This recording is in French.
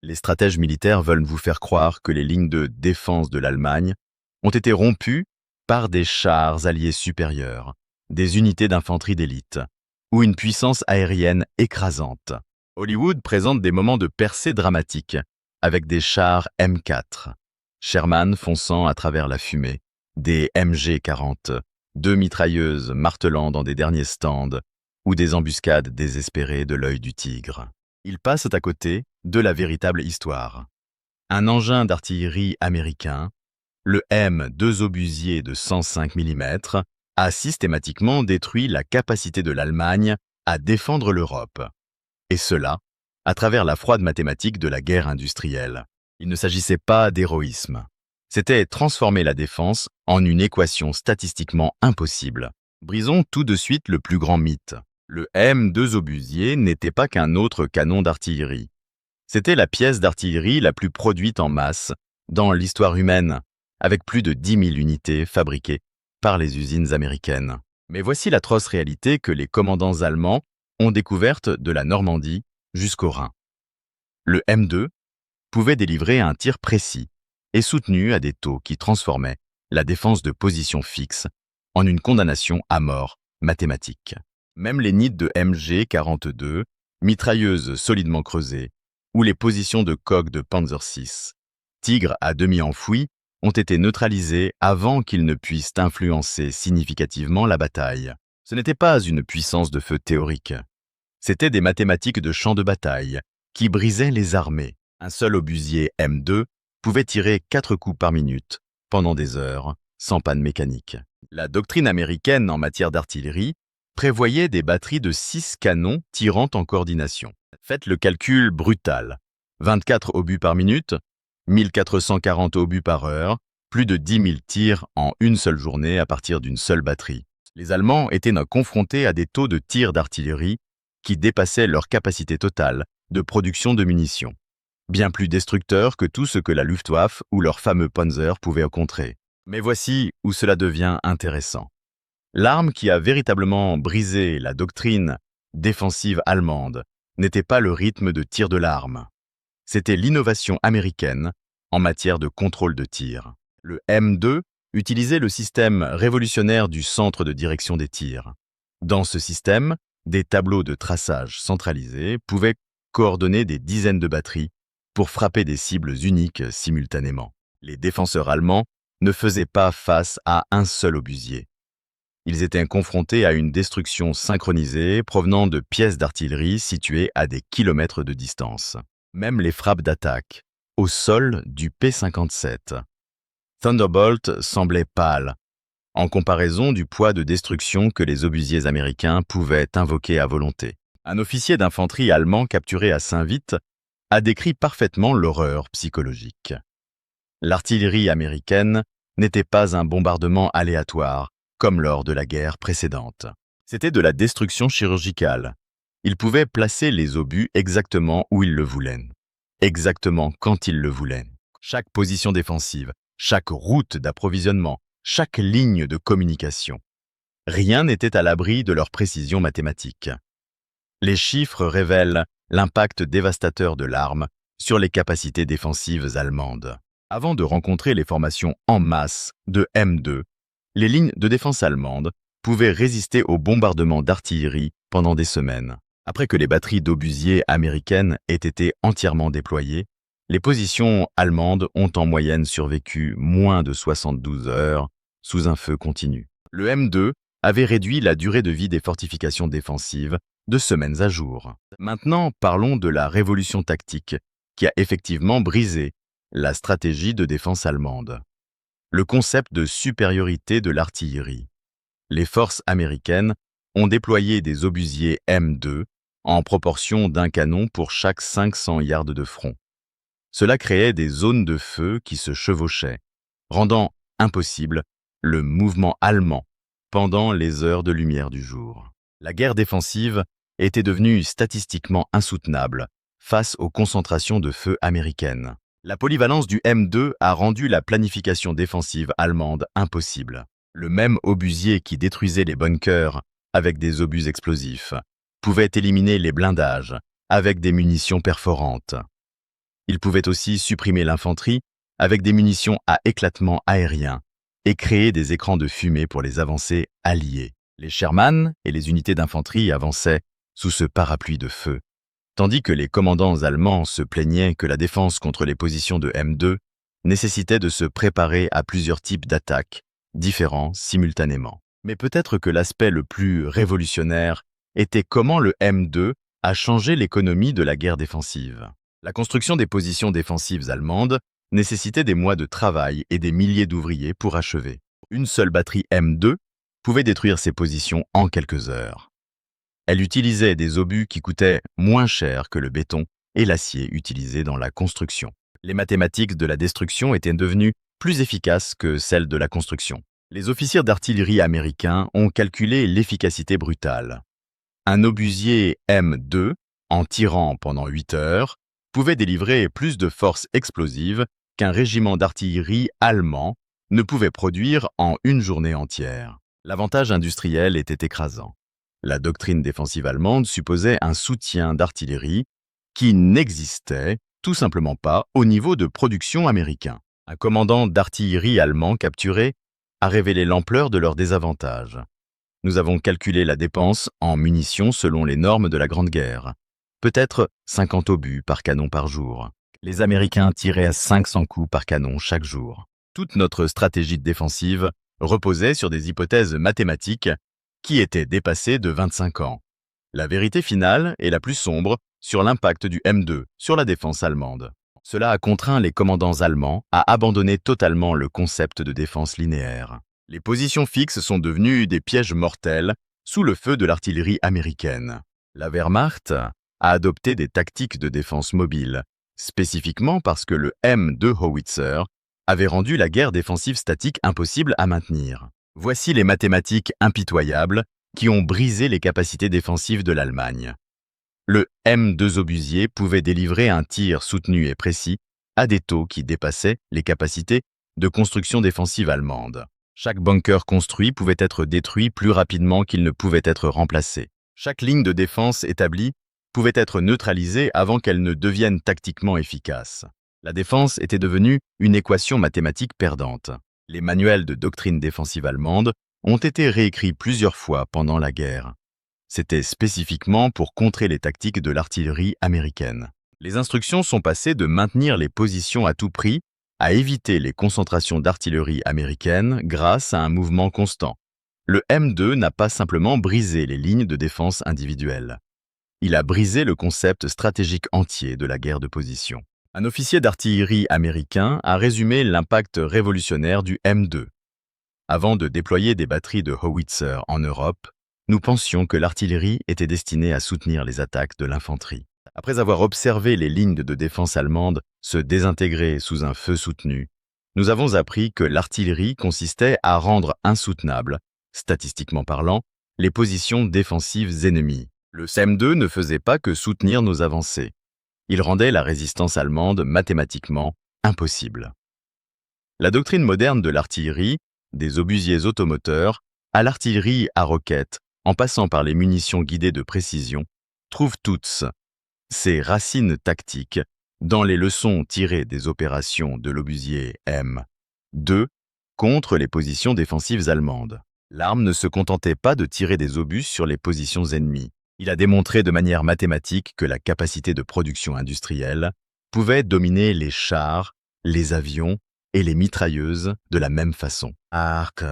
Les stratèges militaires veulent vous faire croire que les lignes de défense de l'Allemagne ont été rompues par des chars alliés supérieurs, des unités d'infanterie d'élite ou une puissance aérienne écrasante. Hollywood présente des moments de percée dramatique avec des chars M4, Sherman fonçant à travers la fumée, des MG-40, deux mitrailleuses martelant dans des derniers stands ou des embuscades désespérées de l'œil du tigre. Ils passent à côté de la véritable histoire. Un engin d'artillerie américain, le M2 obusier de 105 mm, a systématiquement détruit la capacité de l'Allemagne à défendre l'Europe. Et cela, à travers la froide mathématique de la guerre industrielle. Il ne s'agissait pas d'héroïsme. C'était transformer la défense en une équation statistiquement impossible. Brisons tout de suite le plus grand mythe. Le M2 obusier n'était pas qu'un autre canon d'artillerie. C'était la pièce d'artillerie la plus produite en masse dans l'histoire humaine, avec plus de 10 000 unités fabriquées par les usines américaines. Mais voici l'atroce réalité que les commandants allemands ont découverte de la Normandie jusqu'au Rhin. Le M2 pouvait délivrer un tir précis et soutenu à des taux qui transformaient la défense de position fixe en une condamnation à mort mathématique. Même les nids de MG-42, mitrailleuses solidement creusées, ou les positions de coque de Panzer VI, tigres à demi enfouis, ont été neutralisés avant qu'ils ne puissent influencer significativement la bataille. Ce n'était pas une puissance de feu théorique. C'étaient des mathématiques de champ de bataille qui brisaient les armées. Un seul obusier M2 pouvait tirer 4 coups par minute pendant des heures, sans panne mécanique. La doctrine américaine en matière d'artillerie prévoyait des batteries de 6 canons tirant en coordination. Faites le calcul brutal. 24 obus par minute, 1440 obus par heure, plus de 10 000 tirs en une seule journée à partir d'une seule batterie. Les Allemands étaient confrontés à des taux de tir d'artillerie qui dépassaient leur capacité totale de production de munitions, bien plus destructeurs que tout ce que la Luftwaffe ou leur fameux Panzer pouvaient contrer. Mais voici où cela devient intéressant. L'arme qui a véritablement brisé la doctrine défensive allemande n'était pas le rythme de tir de l'arme. C'était l'innovation américaine en matière de contrôle de tir. Le M2 utilisait le système révolutionnaire du centre de direction des tirs. Dans ce système, des tableaux de traçage centralisés pouvaient coordonner des dizaines de batteries pour frapper des cibles uniques simultanément. Les défenseurs allemands ne faisaient pas face à un seul obusier. Ils étaient confrontés à une destruction synchronisée provenant de pièces d'artillerie situées à des kilomètres de distance. Même les frappes d'attaque, au sol du P-57. Thunderbolt semblait pâle, en comparaison du poids de destruction que les obusiers américains pouvaient invoquer à volonté. Un officier d'infanterie allemand capturé à Saint-Vith a décrit parfaitement l'horreur psychologique. L'artillerie américaine n'était pas un bombardement aléatoire, comme lors de la guerre précédente. C'était de la destruction chirurgicale. Ils pouvaient placer les obus exactement où ils le voulaient, exactement quand ils le voulaient. Chaque position défensive, chaque route d'approvisionnement, chaque ligne de communication. Rien n'était à l'abri de leur précision mathématique. Les chiffres révèlent l'impact dévastateur de l'arme sur les capacités défensives allemandes. Avant de rencontrer les formations en masse de M2, les lignes de défense allemandes pouvaient résister aux bombardements d'artillerie pendant des semaines. Après que les batteries d'obusiers américaines aient été entièrement déployées, les positions allemandes ont en moyenne survécu moins de 72 heures sous un feu continu. Le M2 avait réduit la durée de vie des fortifications défensives de semaines à jours. Maintenant, parlons de la révolution tactique qui a effectivement brisé la stratégie de défense allemande. Le concept de supériorité de l'artillerie. Les forces américaines ont déployé des obusiers M2 en proportion d'un canon pour chaque 500 yards de front. Cela créait des zones de feu qui se chevauchaient, rendant impossible le mouvement allemand pendant les heures de lumière du jour. La guerre défensive était devenue statistiquement insoutenable face aux concentrations de feu américaines. La polyvalence du M2 a rendu la planification défensive allemande impossible. Le même obusier qui détruisait les bunkers avec des obus explosifs pouvait éliminer les blindages avec des munitions perforantes. Ils pouvaient aussi supprimer l'infanterie avec des munitions à éclatement aérien et créer des écrans de fumée pour les avancées alliées. Les Sherman et les unités d'infanterie avançaient sous ce parapluie de feu, tandis que les commandants allemands se plaignaient que la défense contre les positions de M2 nécessitait de se préparer à plusieurs types d'attaques, différents simultanément. Mais peut-être que l'aspect le plus révolutionnaire était comment le M2 a changé l'économie de la guerre défensive. La construction des positions défensives allemandes nécessitait des mois de travail et des milliers d'ouvriers pour achever. Une seule batterie M2 pouvait détruire ces positions en quelques heures. Elle utilisait des obus qui coûtaient moins cher que le béton et l'acier utilisés dans la construction. Les mathématiques de la destruction étaient devenues plus efficaces que celles de la construction. Les officiers d'artillerie américains ont calculé l'efficacité brutale. Un obusier M2, en tirant pendant 8 heures, pouvait délivrer plus de force explosive qu'un régiment d'artillerie allemand ne pouvait produire en une journée entière. L'avantage industriel était écrasant. La doctrine défensive allemande supposait un soutien d'artillerie qui n'existait tout simplement pas au niveau de production américain. Un commandant d'artillerie allemand capturé a révélé l'ampleur de leur désavantage. Nous avons calculé la dépense en munitions selon les normes de la Grande Guerre. Peut-être 50 obus par canon par jour. Les Américains tiraient à 500 coups par canon chaque jour. Toute notre stratégie défensive reposait sur des hypothèses mathématiques qui étaient dépassées de 25 ans. La vérité finale est la plus sombre sur l'impact du M2 sur la défense allemande. Cela a contraint les commandants allemands à abandonner totalement le concept de défense linéaire. Les positions fixes sont devenues des pièges mortels sous le feu de l'artillerie américaine. La Wehrmacht a adopté des tactiques de défense mobile, spécifiquement parce que le M2 Howitzer avait rendu la guerre défensive statique impossible à maintenir. Voici les mathématiques impitoyables qui ont brisé les capacités défensives de l'Allemagne. Le M2 obusier pouvait délivrer un tir soutenu et précis à des taux qui dépassaient les capacités de construction défensive allemande. Chaque bunker construit pouvait être détruit plus rapidement qu'il ne pouvait être remplacé. Chaque ligne de défense établie pouvait être neutralisée avant qu'elle ne devienne tactiquement efficace. La défense était devenue une équation mathématique perdante. Les manuels de doctrine défensive allemande ont été réécrits plusieurs fois pendant la guerre. C'était spécifiquement pour contrer les tactiques de l'artillerie américaine. Les instructions sont passées de maintenir les positions à tout prix à éviter les concentrations d'artillerie américaine grâce à un mouvement constant. Le M2 n'a pas simplement brisé les lignes de défense individuelles. Il a brisé le concept stratégique entier de la guerre de position. Un officier d'artillerie américain a résumé l'impact révolutionnaire du M2. Avant de déployer des batteries de Howitzer en Europe, nous pensions que l'artillerie était destinée à soutenir les attaques de l'infanterie. Après avoir observé les lignes de défense allemandes se désintégrer sous un feu soutenu, nous avons appris que l'artillerie consistait à rendre insoutenables, statistiquement parlant, les positions défensives ennemies. Le M2 ne faisait pas que soutenir nos avancées. Il rendait la résistance allemande mathématiquement impossible. La doctrine moderne de l'artillerie, des obusiers automoteurs, à l'artillerie à roquettes, en passant par les munitions guidées de précision, trouve toutes ses racines tactiques dans les leçons tirées des opérations de l'obusier M2 contre les positions défensives allemandes. L'arme ne se contentait pas de tirer des obus sur les positions ennemies. Il a démontré de manière mathématique que la capacité de production industrielle pouvait dominer les chars, les avions et les mitrailleuses de la même façon. Arc.